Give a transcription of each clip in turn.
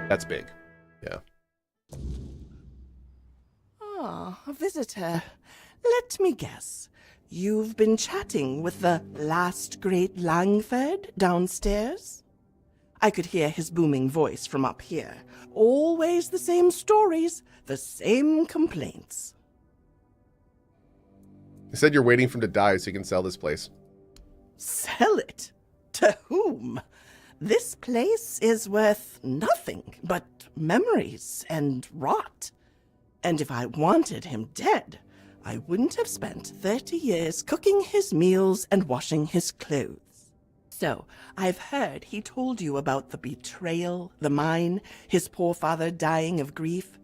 That's big. Yeah. Ah, a visitor. Let me guess. You've been chatting with the last great Langford downstairs? I could hear his booming voice from up here. Always the same stories, the same complaints. He said you're waiting for him to die so you can sell this place. Sell it? To whom? This place is worth nothing but memories and rot. And if I wanted him dead, I wouldn't have spent 30 years cooking his meals and washing his clothes. So, I've heard he told you about the betrayal, the mine, his poor father dying of grief.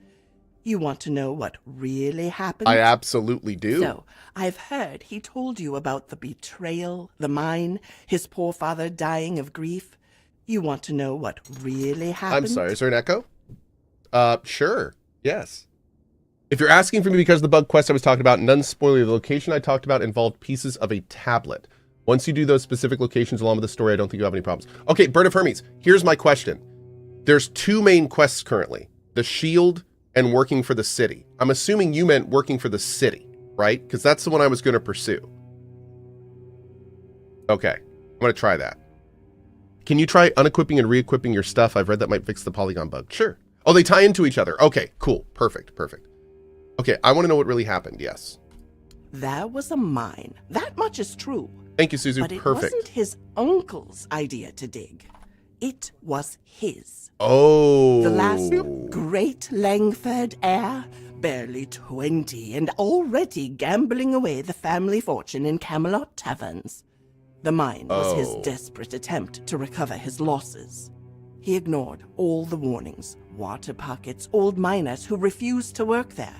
You want to know what really happened? I absolutely do. So, I've heard he told you about the betrayal, the mine, his poor father dying of grief. You want to know what really happened? I'm sorry, is there an echo? Sure. Yes. If you're asking for me because of the bug quest I was talking about, none spoiler, the location I talked about involved pieces of a tablet. Once you do those specific locations along with the story, I don't think you'll have any problems. Okay, Bird of Hermes, here's my question. There's two main quests currently. The Shield and working for the city. I'm assuming you meant working for the city, right? Because that's the one I was going to pursue. Okay, I'm going to try that. Can you try unequipping and re-equipping your stuff? I've read that might fix the polygon bug. Sure. Oh, they tie into each other. Okay, cool. Perfect, perfect. Okay, I want to know what really happened, yes. There was a mine. That much is true. Thank you, Suzu. But it Perfect. wasn't his uncle's idea to dig. It was his. Oh. The last great Langford heir, barely 20 and already gambling away the family fortune in Camelot taverns. The mine was his desperate attempt to recover his losses. He ignored all the warnings, water pockets, old miners who refused to work there.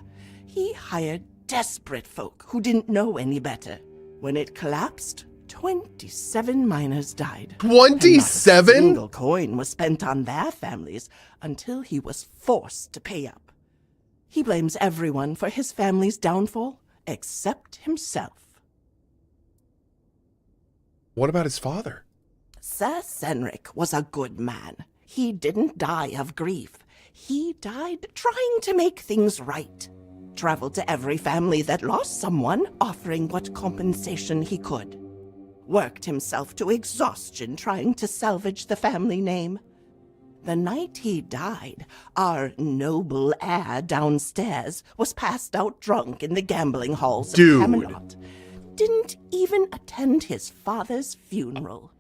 He hired desperate folk who didn't know any better. When it collapsed, 27 miners died. 27? Not a single coin was spent on their families until he was forced to pay up. He blames everyone for his family's downfall, except himself. What about his father? Sir Senric was a good man. He didn't die of grief. He died trying to make things right. Traveled to every family that lost someone, offering what compensation he could. Worked himself to exhaustion trying to salvage the family name. The night he died, our noble heir downstairs was passed out drunk in the gambling halls of Camelot. Didn't even attend his father's funeral.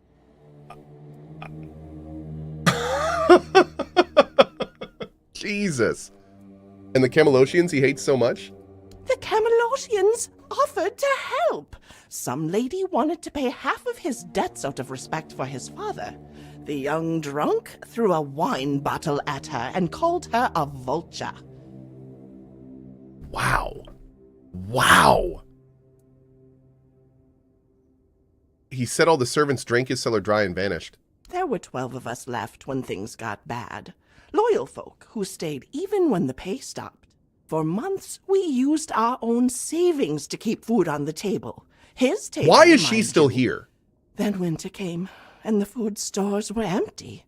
Jesus. And the Camelotians he hates so much? The Camelotians offered to help. Some lady wanted to pay half of his debts out of respect for his father. The young drunk threw a wine bottle at her and called her a vulture. Wow. Wow. He said all the servants drank his cellar dry and vanished. There were 12 of us left when things got bad. Loyal folk who stayed even when the pay stopped. For months, we used our own savings to keep food on the table. His table. Why is she still here? Then winter came, and the food stores were empty.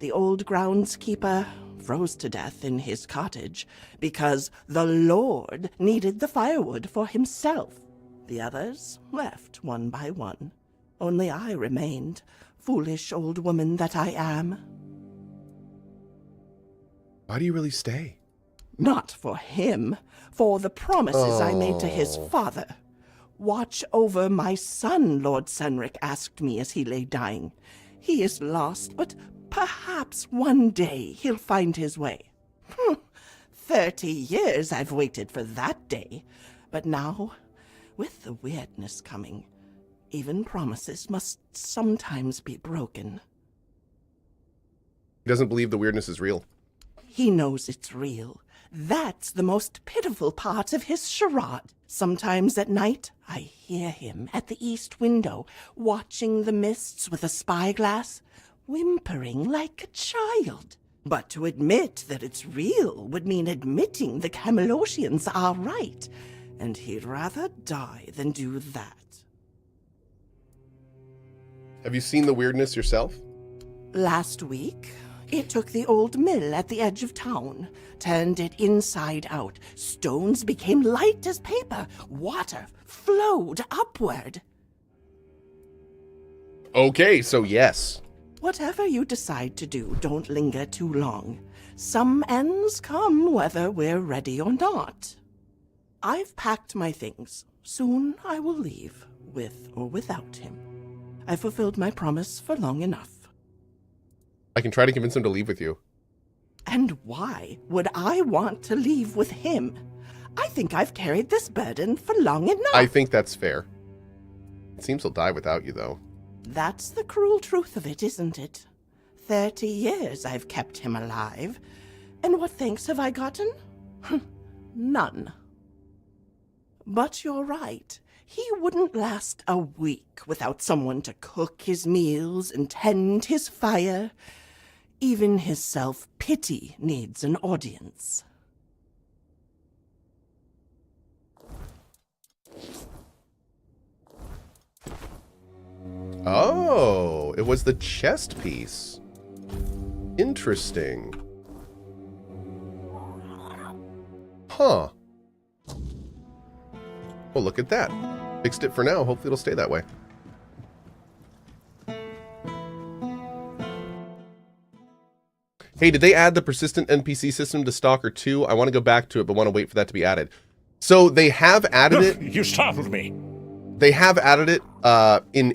The old groundskeeper froze to death in his cottage because the Lord needed the firewood for himself. The others left one by one. Only I remained, foolish old woman that I am. Why do you really stay? Not for him, for the promises I made to his father. Watch over my son, Lord Senric asked me as he lay dying. He is lost, but perhaps one day he'll find his way. 30 years I've waited for that day. But now, with the weirdness coming, even promises must sometimes be broken. He doesn't believe the weirdness is real. He knows it's real. That's the most pitiful part of his charade. Sometimes at night, I hear him at the east window, watching the mists with a spyglass, whimpering like a child. But to admit that it's real would mean admitting the Camelotians are right, and he'd rather die than do that. Have you seen the weirdness yourself? Last week, It took the old mill at the edge of town, turned it inside out. Stones became light as paper. Water flowed upward. Okay, so yes. Whatever you decide to do, don't linger too long. Some ends come whether we're ready or not. I've packed my things. Soon I will leave, with or without him. I fulfilled my promise for long enough. I can try to convince him to leave with you. And why would I want to leave with him? I think I've carried this burden for long enough. I think that's fair. It seems he'll die without you, though. That's the cruel truth of it, isn't it? 30 years I've kept him alive. And what thanks have I gotten? None. But you're right. He wouldn't last a week without someone to cook his meals and tend his fire. Even his self-pity needs an audience. Oh, it was the chest piece. Interesting. Huh. Well, look at that. Fixed it for now. Hopefully it'll stay that way. Hey, did they add the persistent NPC system to Stalker 2? I want to go back to it, but want to wait for that to be added. So they have added it. You startled me. They have added it in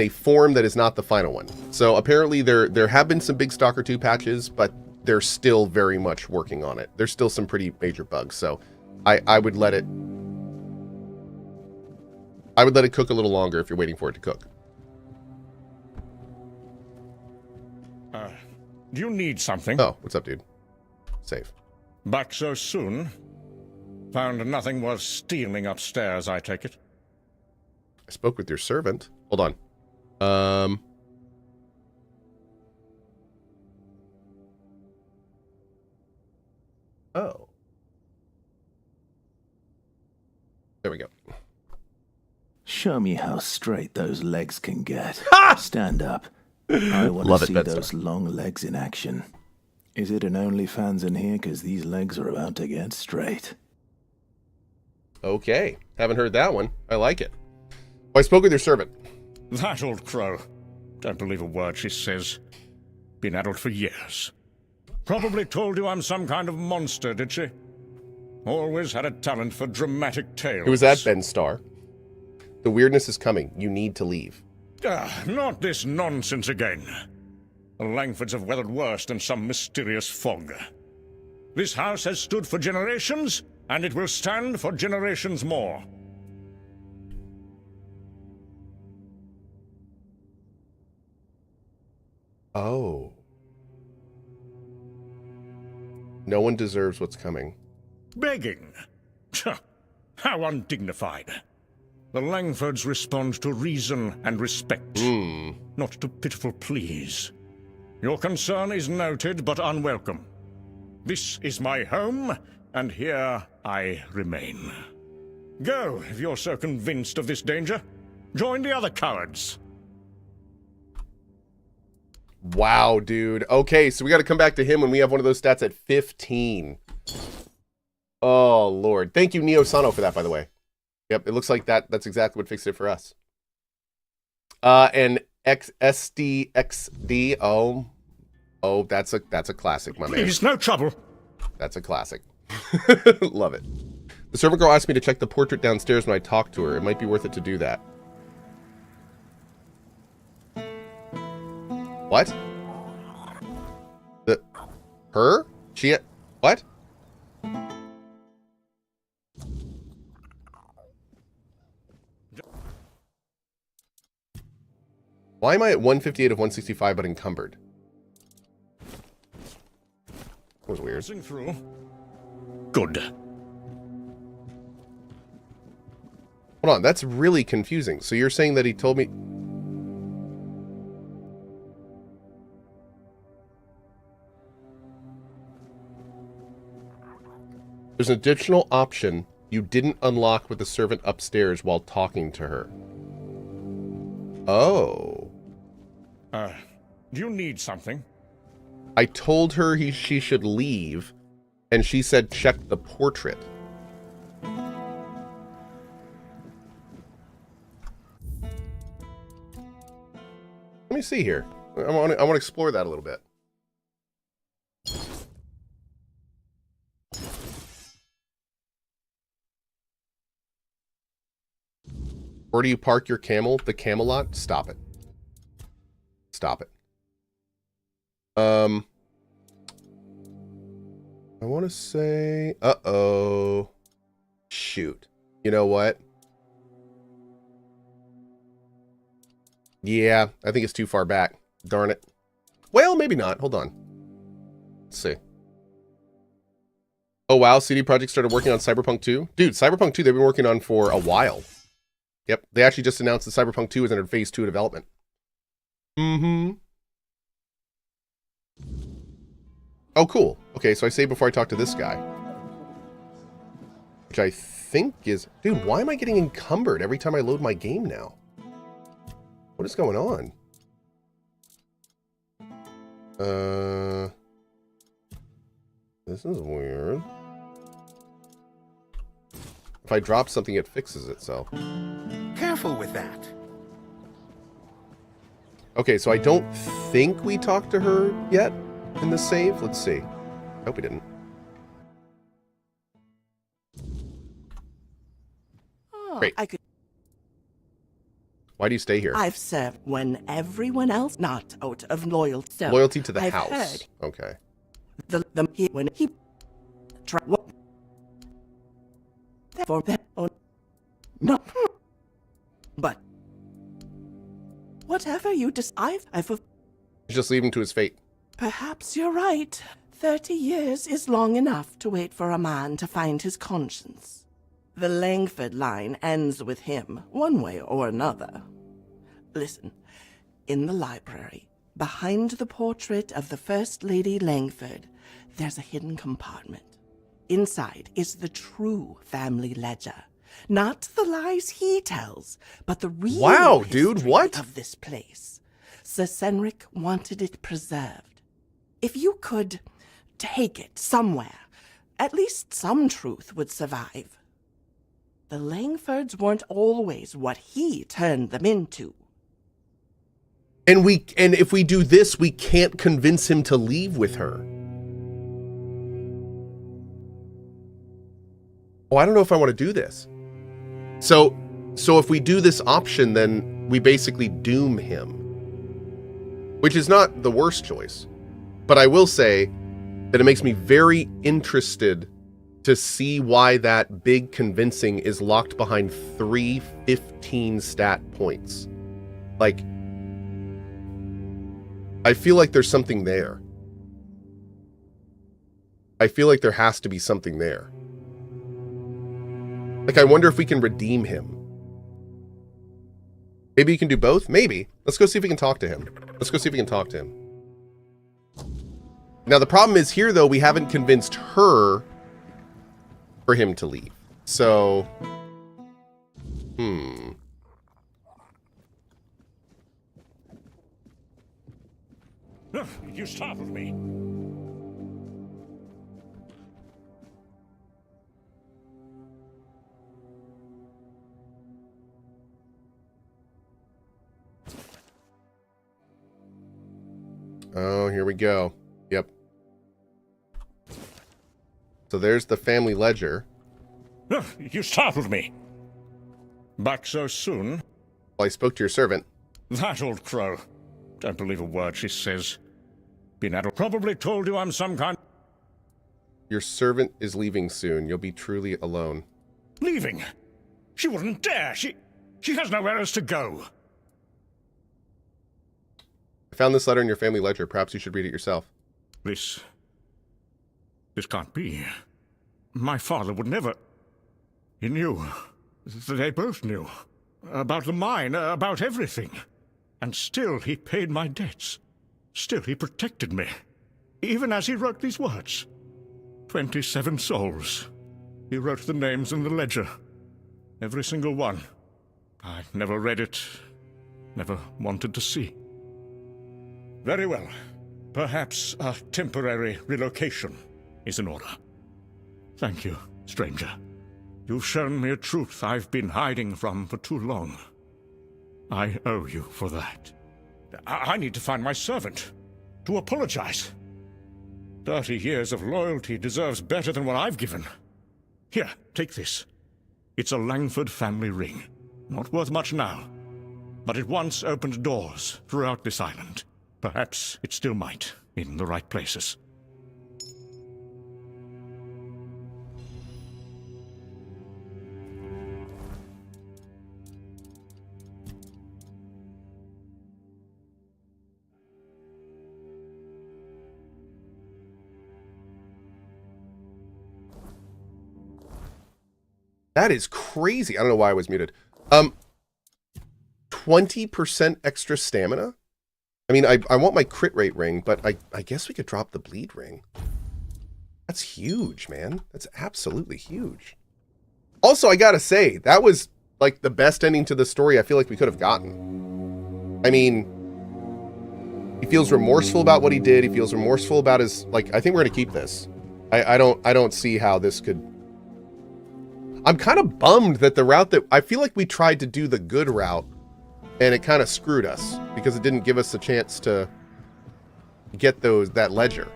a form that is not the final one. So apparently there have been some big Stalker 2 patches, but they're still very much working on it. There's still some pretty major bugs. So I would let it cook a little longer if you're waiting for it to cook. Do you need something? Oh, what's up, dude? Save. Back so soon? Found nothing worth stealing upstairs, I take it. I spoke with your servant. Hold on. Oh. There we go. Show me how straight those legs can get. Stand up. I want Love to it, see Betstar. those long legs in action. Is it an OnlyFans in here? Because these legs are about to get straight. Okay. Haven't heard that one. I like it. Oh, I spoke with your servant. That old crow. Don't believe a word she says. Been addled for years. Probably told you I'm some kind of monster, did she? Always had a talent for dramatic tales. It was at Ben Starr. The weirdness is coming. You need to leave. Not this nonsense again. The Langfords have weathered worse than some mysterious fog. This house has stood for generations, and it will stand for generations more. Oh. No one deserves what's coming. Begging? How undignified. The Langfords respond to reason and respect, not to pitiful pleas. Your concern is noted but unwelcome. This is my home, and here I remain. Go, if you're so convinced of this danger. Join the other cowards. Wow, dude. Okay, so we got to come back to him when we have one of those stats at 15. Oh, Lord. Thank you, Neo Sano, for that, by the way. Yep, it looks like that's exactly what fixed it for us. And XSDXD. Oh, that's a classic, my man. Please, no trouble. That's a classic. Love it. The servant girl asked me to check the portrait downstairs when I talked to her. It might be worth it to do that. What? Her? She? What? Why am I at 158 of 165 but encumbered? That was weird. Passing through. Good. Hold on, that's really confusing. So you're saying that he told me... There's an additional option you didn't unlock with the servant upstairs while talking to her. Oh. Do you need something? I told her she should leave, and she said check the portrait. Let me see here. I want to explore that a little bit. Where do you park your camel? The Camelot? Stop it. Stop it. I want to say... Uh-oh. Shoot. You know what? Yeah, I think it's too far back. Darn it. Well, maybe not. Hold on. Let's see. Oh, wow. CD Projekt started working on Cyberpunk 2? Dude, Cyberpunk 2 they've been working on for a while. Yep, they actually just announced that Cyberpunk 2 is under Phase 2 of development. Mm-hmm. Oh, cool. Okay, so I saved before I talk to this guy. Which I think is... Dude, why am I getting encumbered every time I load my game now? What is going on? This is weird. If I drop something, it fixes itself. Careful with that. Okay, so I don't think we talked to her yet in the save. Let's see. I hope we didn't. Oh, Great. I could. Why do you stay here? I've served when everyone else not out of loyalty. So Loyalty to the I've house. heard Okay. when he what for that oh, no, but whatever you decide, I've Just leave him to his fate. perhaps you're right. 30 years is long enough to wait for a man to find his conscience. The Langford line ends with him, one way or another. Listen, in the library, behind the portrait of the First Lady Langford, there's a hidden compartment. Inside is the true family ledger. Not the lies he tells, but the real Wow, dude, history what? of this place. Sir Senric wanted it preserved. If you could take it somewhere, at least some truth would survive. The Langfords weren't always what he turned them into. And if we do this, we can't convince him to leave with her. Oh, I don't know if I want to do this. So if we do this option, then we basically doom him. Which is not the worst choice. But I will say that it makes me very interested to see why that big convincing is locked behind 3 15 stat points. Like, I feel like there's something there. I feel like there has to be something there. Like, I wonder if we can redeem him. Maybe you can do both? Maybe. Let's go see if we can talk to him. Let's go see if we can talk to him. Now, the problem is here, though, we haven't convinced her for him to leave. So, You startled me. Oh, here we go. Yep. So there's the family ledger. You startled me. Back so soon? Well, I spoke to your servant. That old crow. Don't believe a word she says. Been at probably told you I'm some kind... Your servant is leaving soon. You'll be truly alone. Leaving? She wouldn't dare. She has nowhere else to go. I found this letter in your family ledger. Perhaps you should read it yourself. This can't be. My father would never... He knew. They both knew. About the mine, about everything. And still he paid my debts. Still he protected me. Even as he wrote these words. 27 souls. He wrote the names in the ledger. Every single one. I never read it. Never wanted to see. Very well. Perhaps a temporary relocation is in order. Thank you, stranger. You've shown me a truth I've been hiding from for too long. I owe you for that. I need to find my servant, to apologize. 30 years of loyalty deserves better than what I've given. Here, take this. It's a Langford family ring. Not worth much now, but it once opened doors throughout this island. Perhaps it still might, in the right places. That is crazy. I don't know why I was muted. 20% extra stamina? I mean, I want my crit rate ring, but I guess we could drop the bleed ring. That's huge, man. That's absolutely huge. Also, I gotta say, that was like the best ending to the story I feel like we could have gotten. I mean, he feels remorseful about what he did. He feels remorseful about his, like, I think we're gonna keep this. I don't see how this could... I'm kind of bummed that the route that... I feel like we tried to do the good route and it kind of screwed us because it didn't give us a chance to get that ledger.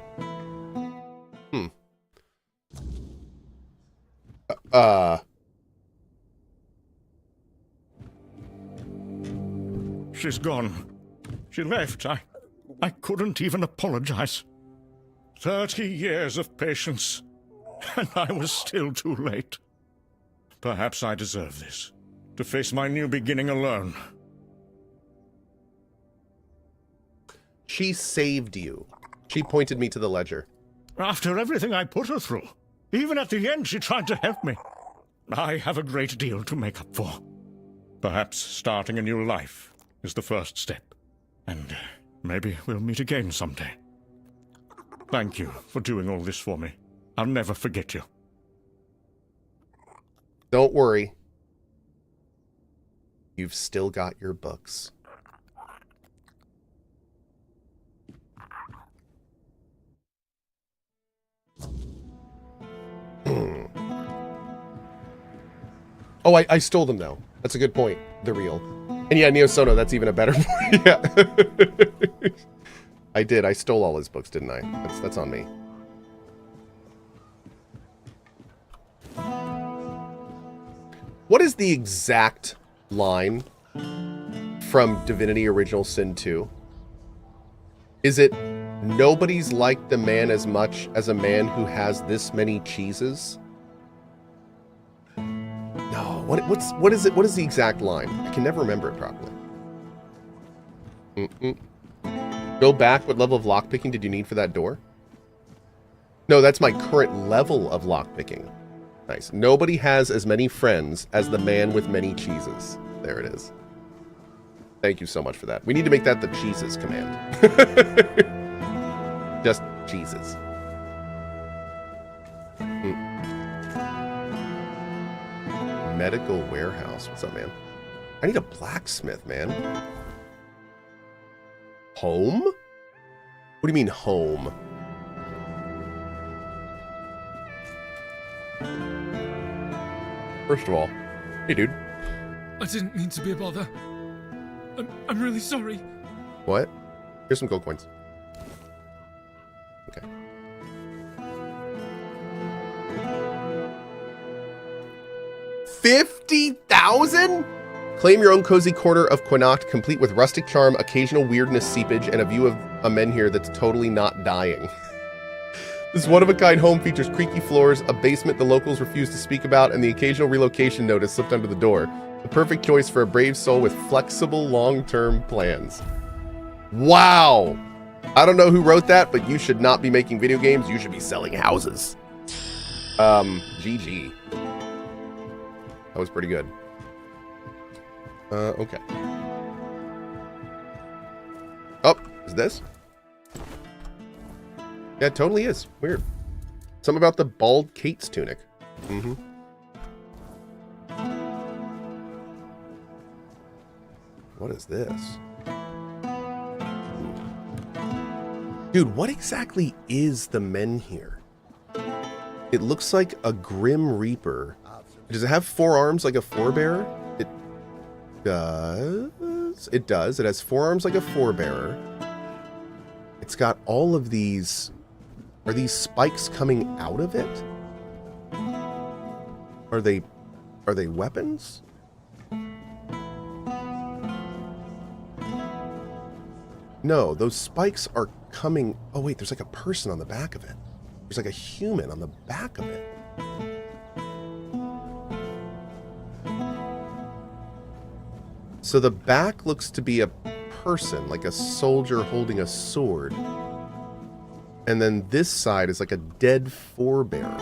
She's gone. She left. I couldn't even apologize. 30 years of patience, and I was still too late. Perhaps I deserve this, to face my new beginning alone. She saved you. She pointed me to the ledger. After everything I put her through, even at the end she tried to help me. I have a great deal to make up for. Perhaps starting a new life is the first step. And maybe we'll meet again someday. Thank you for doing all this for me. I'll never forget you. Don't worry. You've still got your books. Oh, I stole them though. That's a good point. They're real. And yeah, Neo Sono, that's even a better point. Yeah. I did. I stole all his books, didn't I? That's on me. What is the exact line from Divinity Original Sin 2? Is it, nobody's liked the man as much as a man who has this many cheeses? No, what is it? What is the exact line? I can never remember it properly. Go back. What level of lockpicking did you need for that door? No, that's my current level of lockpicking. Nice. Nobody has as many friends as the man with many cheeses. There it is. Thank you so much for that. We need to make that the cheeses command. Just cheeses. Medical warehouse. What's up, man? I need a blacksmith, man. Home? What do you mean, home? First of all, hey, dude. I didn't mean to be a bother. I'm really sorry. What? Here's some gold coins. Okay. $50,000? Claim your own cozy corner of Connacht, complete with rustic charm, occasional weirdness seepage, and a view of a menhir that's totally not dying. This one-of-a-kind home features creaky floors, a basement the locals refuse to speak about, and the occasional relocation notice slipped under the door. The perfect choice for a brave soul with flexible long-term plans. Wow! I don't know who wrote that, but you should not be making video games. You should be selling houses. GG. That was pretty good. Okay. Oh, is this? Yeah, it totally is. Weird. Something about the bald Kate's tunic. Mm-hmm. What is this? Dude, what exactly is the Menhir? It looks like a Grim Reaper. Does it have 4 arms like a forebearer? It does. It does. It has 4 arms like a forebearer. It's got all of these... Are these spikes coming out of it? Are they weapons? No, those spikes are coming... Oh wait, there's like a person on the back of it. There's like a human on the back of it. So the back looks to be a person, like a soldier holding a sword. And then this side is like a dead forebearer.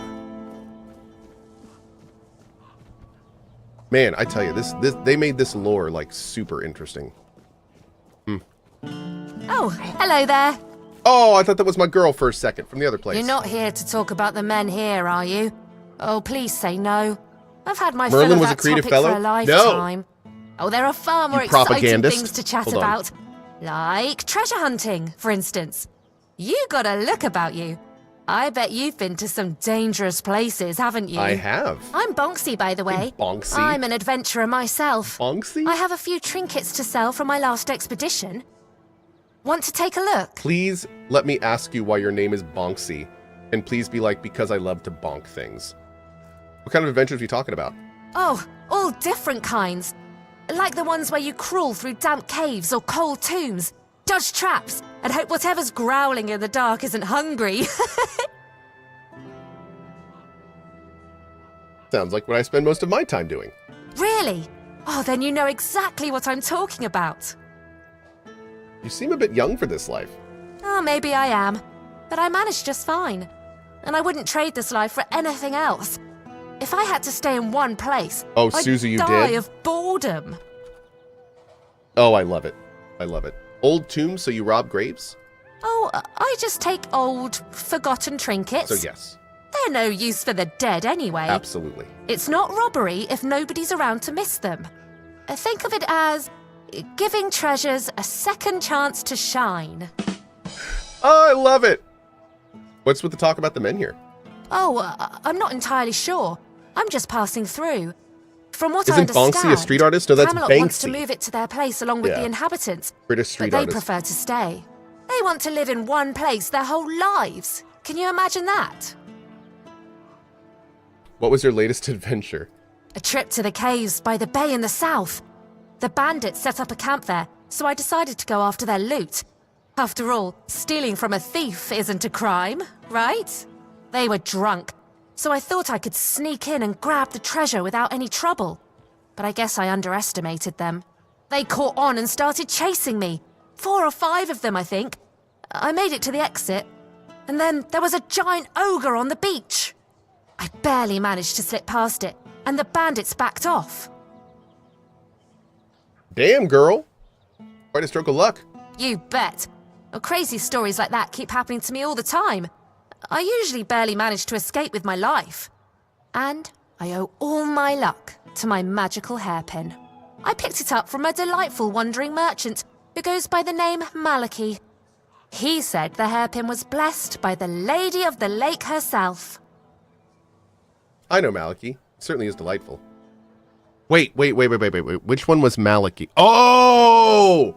Man, I tell you, this they made this lore like super interesting. Oh, hello there. Oh, I thought that was my girl for a second from the other place. You're not here to talk about the men here, are you? Oh, please say no. I've had my Merlin fill of was a that creative topic fellow? for a lifetime. Oh, there are far more You exciting propagandist. things to chat Hold on. about. Like treasure hunting, for instance. You got a look about you. I bet you've been to some dangerous places, haven't you? I have. I'm Bonksy, by the way. Bonksy? I'm an adventurer myself. Bonksy? I have a few trinkets to sell from my last expedition. Want to take a look? Please let me ask you why your name is Bonksy. And please be like, because I love to bonk things. What kind of adventures are you talking about? Oh, all different kinds. Like the ones where you crawl through damp caves or cold tombs, dodge traps, and hope whatever's growling in the dark isn't hungry. Sounds like what I spend most of my time doing. Really? Oh, then you know exactly what I'm talking about. You seem a bit young for this life. Oh, maybe I am. But I manage just fine. And I wouldn't trade this life for anything else. If I had to stay in one place, Oh, I'd Susie, you die did? of boredom. Oh, I love it. I love it. Old tombs, so you rob graves? Oh, I just take old, forgotten trinkets. So yes, They're no use for the dead anyway. absolutely. It's not robbery if nobody's around to miss them. Think of it as giving treasures a second chance to shine. Oh, I love it. What's with the talk about the men here? Oh, I'm not entirely sure. I'm just passing through. From what I Isn't understand, Bonksy a street artist? No, that's Camelot wants to Banksy. move it to their place along with Yeah. the inhabitants, British but street they artist. prefer to stay. They want to live in one place their whole lives. Can you imagine that? What was your latest adventure? A trip to the caves by the bay in the south. The bandits set up a camp there, so I decided to go after their loot. After all, stealing from a thief isn't a crime, right? They were drunk, so I thought I could sneak in and grab the treasure without any trouble. But I guess I underestimated them. They caught on and started chasing me. 4 or 5 of them, I think. I made it to the exit, and then there was a giant ogre on the beach. I barely managed to slip past it, and the bandits backed off. Damn, girl. Quite a stroke of luck. You bet. Well, crazy stories like that keep happening to me all the time. I usually barely manage to escape with my life. And I owe all my luck to my magical hairpin. I picked it up from a delightful wandering merchant who goes by the name Malachi. He said the hairpin was blessed by the Lady of the Lake herself. I know Malachi. Certainly is delightful. Wait. Which one was Malachi? Oh!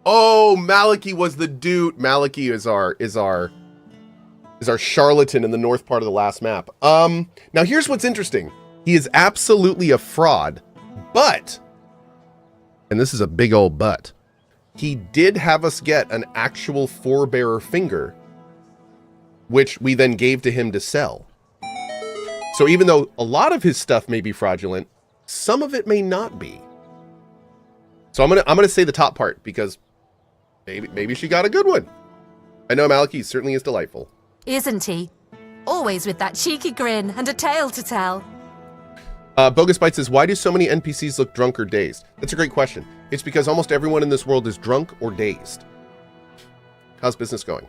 Oh, Malachi was the dude. Malachi is our charlatan in the north part of the last map. Now here's what's interesting. He is absolutely a fraud, but, and this is a big old but, he did have us get an actual forebearer finger, which we then gave to him to sell. So even though a lot of his stuff may be fraudulent, some of it may not be. So I'm gonna say the top part because maybe she got a good one. I know Malachi certainly is delightful. Isn't he? Always with that cheeky grin and a tale to tell. Bogus Bite says, why do so many NPCs look drunk or dazed? That's a great question. It's because almost everyone in this world is drunk or dazed. How's business going?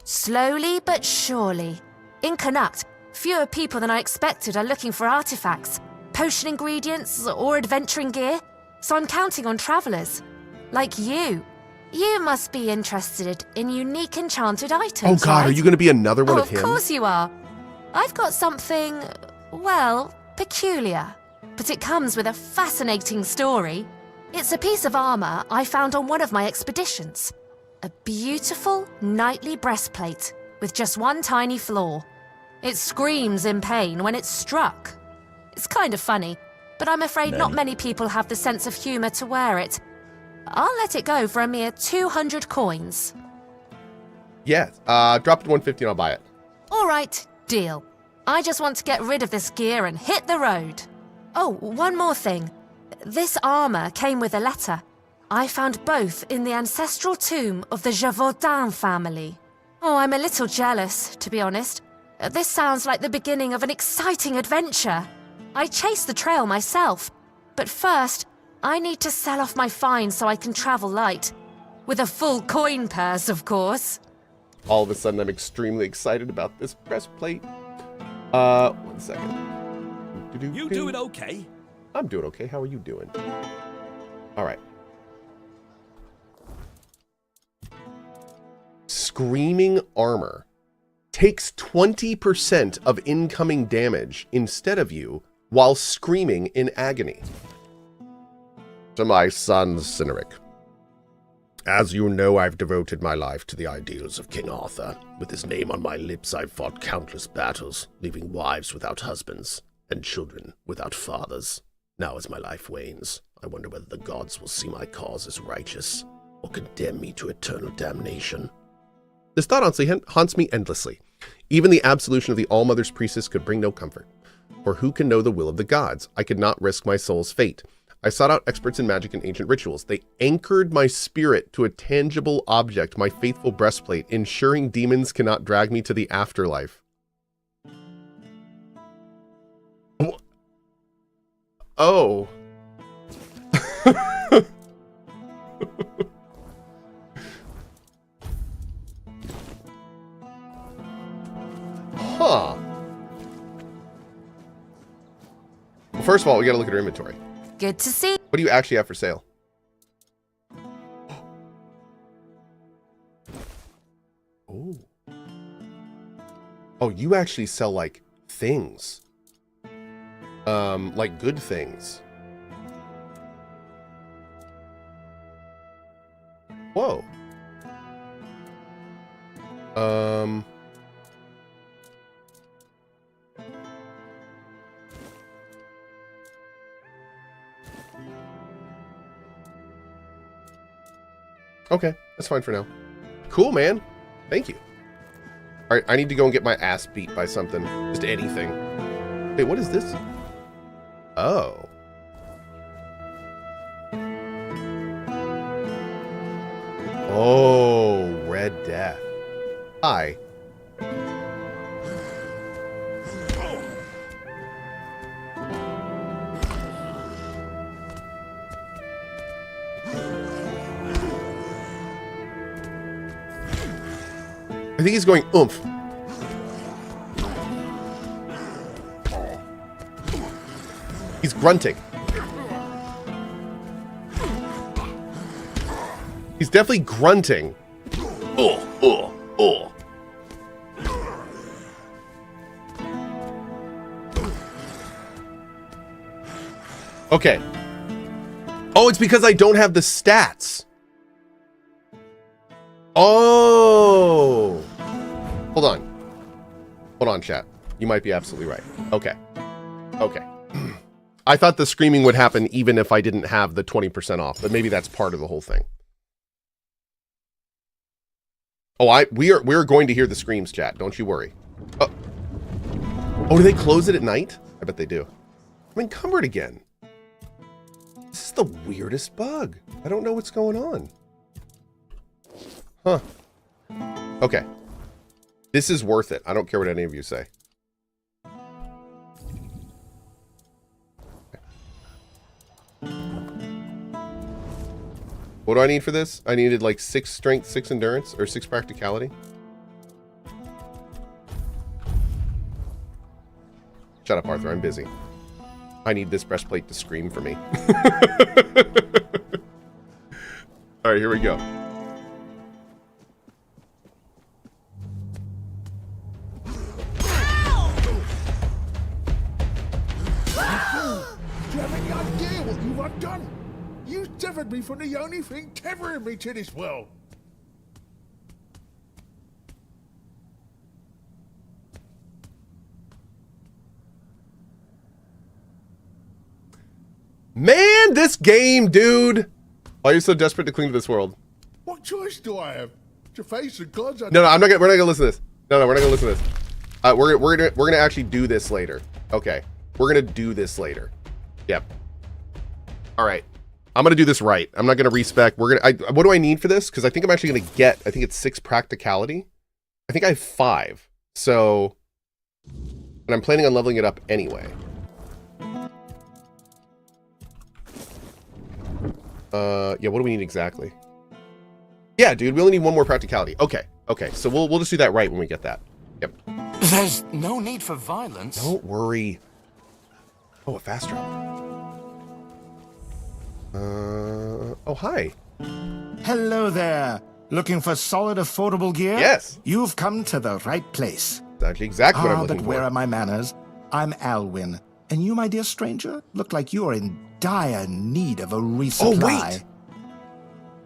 Slowly but surely. In Connacht, fewer people than I expected are looking for artifacts, potion ingredients, or adventuring gear, so I'm counting on travelers. Like you. You must be interested in unique enchanted Oh items, God, are right? you going to be another one Oh, of him? of course you are. I've got something, well, peculiar. But it comes with a fascinating story. It's a piece of armor I found on one of my expeditions. A beautiful knightly breastplate with just one tiny flaw. It screams in pain when it's struck. It's kind of funny, but I'm afraid not many people have the sense of humor to wear it. I'll let it go for a mere 200 coins. Yeah, drop it to 150 and I'll buy it. All right, deal. I just want to get rid of this gear and hit the road. Oh, one more thing. This armor came with a letter. I found both in the ancestral tomb of the Gévaudan family. Oh, I'm a little jealous, to be honest. This sounds like the beginning of an exciting adventure. I chased the trail myself, but first, I need to sell off my find so I can travel light. With a full coin purse, of course. All of a sudden, I'm extremely excited about this breastplate. 1 second. You doing okay? I'm doing okay. How are you doing? All right. Screaming armor takes 20% of incoming damage instead of you while screaming in agony. To my son, Cynric. As you know, I've devoted my life to the ideals of King Arthur. With his name on my lips, I've fought countless battles, leaving wives without husbands and children without fathers. Now as my life wanes, I wonder whether the gods will see my cause as righteous or condemn me to eternal damnation. This thought honestly haunts me endlessly. Even the absolution of the All-Mother's priestess could bring no comfort. For who can know the will of the gods? I could not risk my soul's fate. I sought out experts in magic and ancient rituals. They anchored my spirit to a tangible object, my faithful breastplate, ensuring demons cannot drag me to the afterlife. Oh. Huh. Well, first of all, we gotta look at our inventory. Good to see. What do you actually have for sale? Oh. Oh, you actually sell, like, things. Like good things. Whoa. Okay, that's fine for now. Cool, man. Thank you. All right, I need to go and get my ass beat by something. Just anything. Hey, what is this? Oh. Oh, Red Death. Hi. I think he's going oomph. He's grunting. He's definitely grunting. Okay. Oh, it's because I don't have the stats. Oh. Hold on. Hold on, chat. You might be absolutely right. Okay. Okay. I thought the screaming would happen even if I didn't have the 20% off, but maybe that's part of the whole thing. Oh, we're going to hear the screams, chat. Don't you worry. Oh, do they close it at night? I bet they do. I'm encumbered again. This is the weirdest bug. I don't know what's going on. Huh. Okay. This is worth it. I don't care what any of you say. What do I need for this? I needed like 6 strength, 6 endurance, or 6 practicality. Shut up, Arthur. I'm busy. I need this breastplate to scream for me. All right, here we go. you have any idea what you've undone? You severed me from the only thing tethering me to this world. Man, this game, dude. Why are you so desperate to cling to this world? What choice do I have? To face the gods? No, we're not gonna listen to this. No, we're not gonna listen to this. We're gonna actually do this later. Okay, we're gonna do this later. Yep. All right, I'm gonna do this right. I'm not gonna respec. What do I need for this? Because I think I'm actually gonna get. I think it's 6 practicality. I think I have 5. So, and I'm planning on leveling it up anyway. Yeah, what do we need exactly? Yeah, dude, we only need 1 more practicality. Okay, so we'll just do that right when we get that. Yep. There's no need for violence. Don't worry. Oh, a fast drop. Oh, hi. Hello there. Looking for solid, affordable gear? Yes. You've come to the right place. That's actually exactly what I'm looking but for. where are my manners? I'm Alwyn. And you, my dear stranger, look like you are in dire need of a resupply. Oh, wait.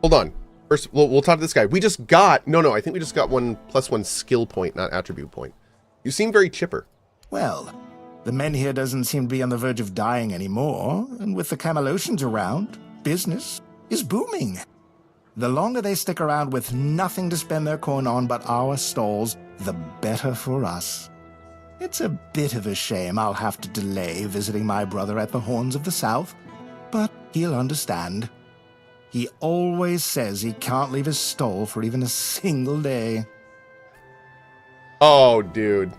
Hold on. First, we'll talk to this guy. We just got... No, I think we just got 1+1 skill point, not attribute point. You seem very chipper. Well, the men here doesn't seem to be on the verge of dying anymore, and with the Camelosians around, business is booming. The longer they stick around with nothing to spend their coin on but our stalls, the better for us. It's a bit of a shame I'll have to delay visiting my brother at the Horns of the South, but he'll understand. He always says he can't leave his stall for even a single day. Oh, dude.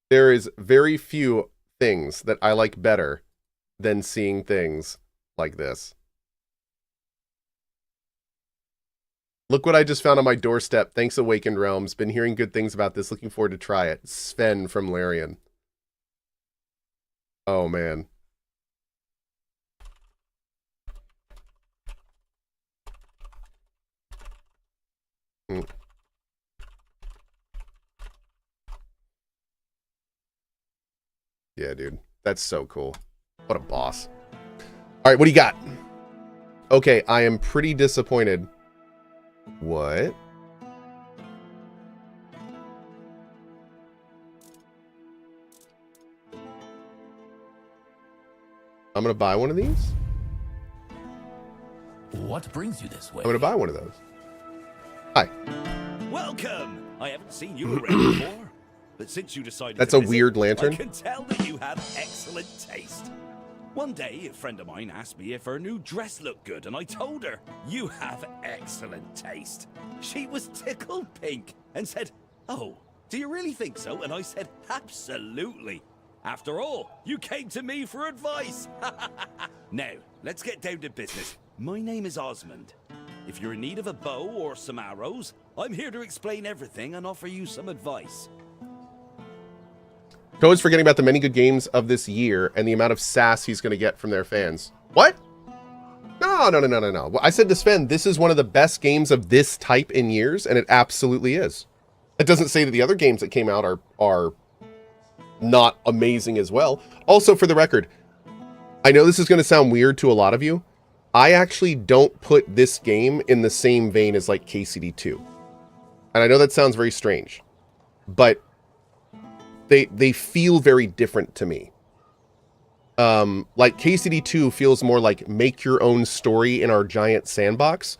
There is very few things that I like better than seeing things like this. Look what I just found on my doorstep. Thanks, Awakened Realms. Been hearing good things about this. Looking forward to try it. Sven from Larian. Oh, man. Yeah, dude. That's so cool. What a boss. All right, what do you got? Okay, I am pretty disappointed. What? I'm gonna buy one of these. What brings you this way? I'm gonna buy one of those. Hi. Welcome. I haven't seen you around before, but since you decided That's to a visit, weird lantern. I can tell that you have excellent taste. One day, a friend of mine asked me if her new dress looked good, and I told her, "You have excellent taste." She was tickled pink and said, "Oh, do you really think so?" And I said, "Absolutely. After all, you came to me for advice." Now, let's get down to business. My name is Osmond. If you're in need of a bow or some arrows, I'm here to explain everything and offer you some advice. Cohh is forgetting about the many good games of this year and the amount of sass he's going to get from their fans. What? No. Well, I said to Sven, this is one of the best games of this type in years, and it absolutely is. It doesn't say that the other games that came out are not amazing as well. Also, for the record, I know this is going to sound weird to a lot of you. I actually don't put this game in the same vein as like KCD2. And I know that sounds very strange, but they feel very different to me. Like KCD2 feels more like make your own story in our giant sandbox.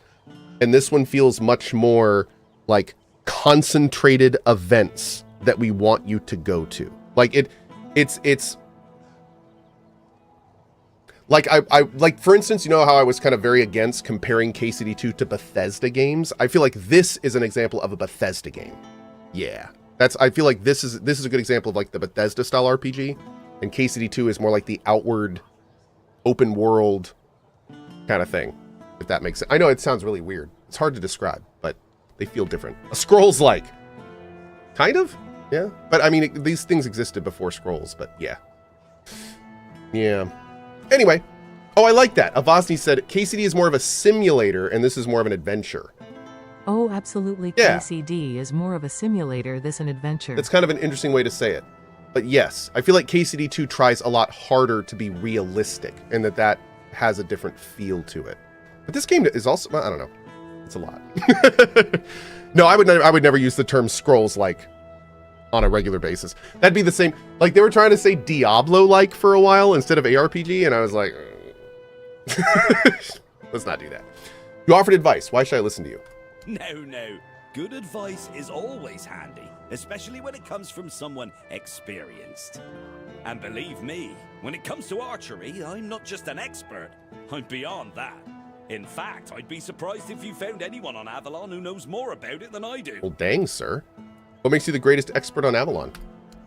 And this one feels much more like concentrated events that we want you to go to. Like it's like I like, for instance, you know how I was kind of very against comparing KCD2 to Bethesda games? I feel like this is an example of a Bethesda game. Yeah. I feel like this is a good example of like the Bethesda style RPG, and KCD2 is more like the outward open world kind of thing, if that makes sense. I know it sounds really weird. It's hard to describe, but they feel different. A Scrolls like. Kind of? Yeah. But I mean, these things existed before Scrolls, but yeah. Yeah. Anyway. Oh, I like that. Avosny said KCD is more of a simulator and this is more of an adventure. Oh, absolutely. Yeah. KCD is more of a simulator than an adventure. That's kind of an interesting way to say it. But yes, I feel like KCD2 tries a lot harder to be realistic, and that has a different feel to it. But this game is also, I don't know, it's a lot. No, I would never use the term scrolls like on a regular basis. That'd be the same, like they were trying to say Diablo-like for a while instead of ARPG, and I was like, let's not do that. You offered advice. Why should I listen to you? No. Good advice is always handy, especially when it comes from someone experienced. And believe me, when it comes to archery, I'm not just an expert. I'm beyond that. In fact, I'd be surprised if you found anyone on Avalon who knows more about it than I do. Well, dang, sir. What makes you the greatest expert on Avalon?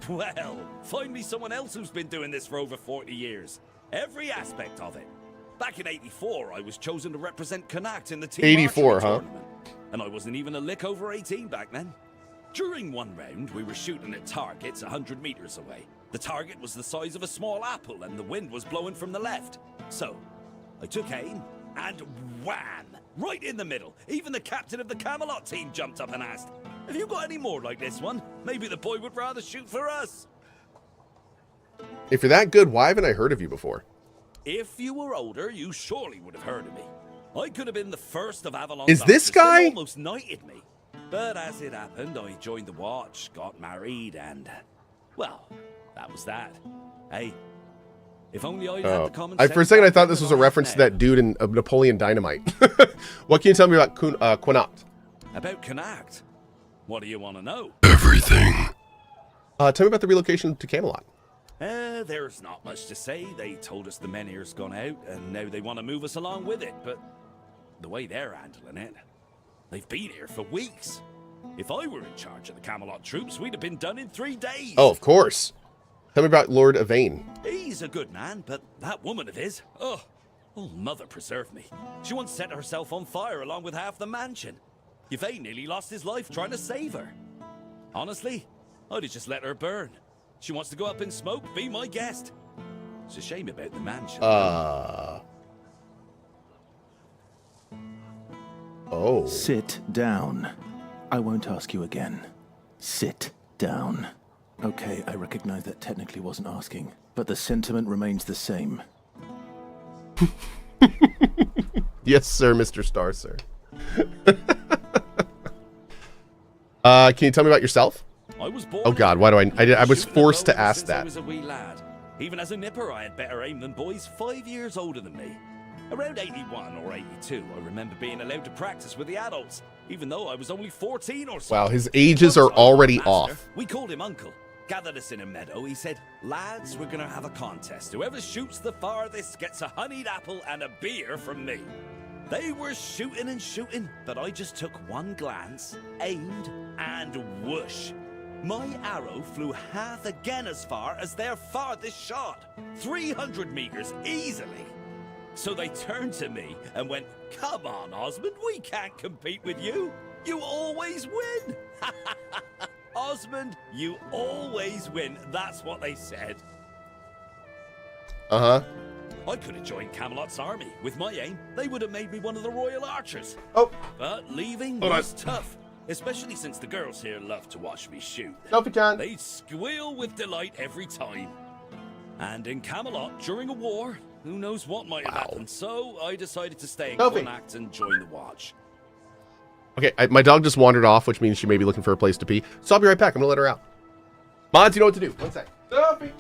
Well, find me someone else who's been doing this for over 40 years. Every aspect of it. Back in '84, I was chosen to represent CohhCarnage in the team 84, archery huh? tournament. And I wasn't even a lick over 18 back then. During one round, we were shooting at targets 100 meters away. The target was the size of a small apple and the wind was blowing from the left. So, I took aim and wham! Right in the middle. Even the captain of the Camelot team jumped up and asked, "Have you got any more like this one? Maybe the boy would rather shoot for us." If you're that good, why haven't I heard of you before? If you were older, you surely would have heard of me. I could have been the first of Avalon. Is this guy? They almost knighted me. But as it happened, I joined the watch, got married, and, well, that was that. Hey, if only I'd had the common sense. For a second, I thought this was a reference to that dude in Napoleon Dynamite. What can you tell me about Connacht? About Connacht? What do you want to know? Everything. Tell me about the relocation to Camelot. There's not much to say. They told us the men here's gone out, and now they want to move us along with it, but the way they're handling it, they've been here for weeks. If I were in charge of the Camelot troops, we'd have been done in 3 days. Oh, of course. Tell me about Lord Yvain. He's a good man, but that woman of his, oh, mother preserve me. She once set herself on fire along with half the mansion. Yvain nearly lost his life trying to save her. Honestly, I'd have just let her burn. She wants to go up in smoke, be my guest. It's a shame about the mansion. Oh. Sit down. I won't ask you again. Sit down. Okay, I recognize that technically wasn't asking, but the sentiment remains the same. Yes, sir, Mr. Star, sir. Can you tell me about yourself? I was born. Oh God, why do I was forced to ask that. I was a wee lad. Even as a nipper, I had better aim than boys 5 years older than me. Around 81 or 82, I remember being allowed to practice with the adults, even though I was only 14 or so. Wow, his ages are already off. We called him Uncle. Gathered us in a meadow. He said, "Lads, we're gonna have a contest. Whoever shoots the farthest gets a honeyed apple and a beer from me." They were shooting and shooting, but I just took one glance, aimed, and whoosh. My arrow flew half again as far as their farthest shot. 300 meters easily. So they turned to me and went, "Come on, Osmond, we can't compete with you. You always win." Osmond, you always win. That's what they said. Uh-huh. I could have joined Camelot's army. With my aim, they would have made me one of the royal archers. Oh. But leaving was tough, especially since the girls here love to watch me shoot. Selfie John. They'd squeal with delight every time. And in Camelot, during a war, who knows what might have happened, so I decided to stay in Connacht and join the watch. Okay, my dog just wandered off, which means she may be looking for a place to pee. So I'll be right back. I'm gonna let her out. Mods, you know what to do. One sec. Selfie.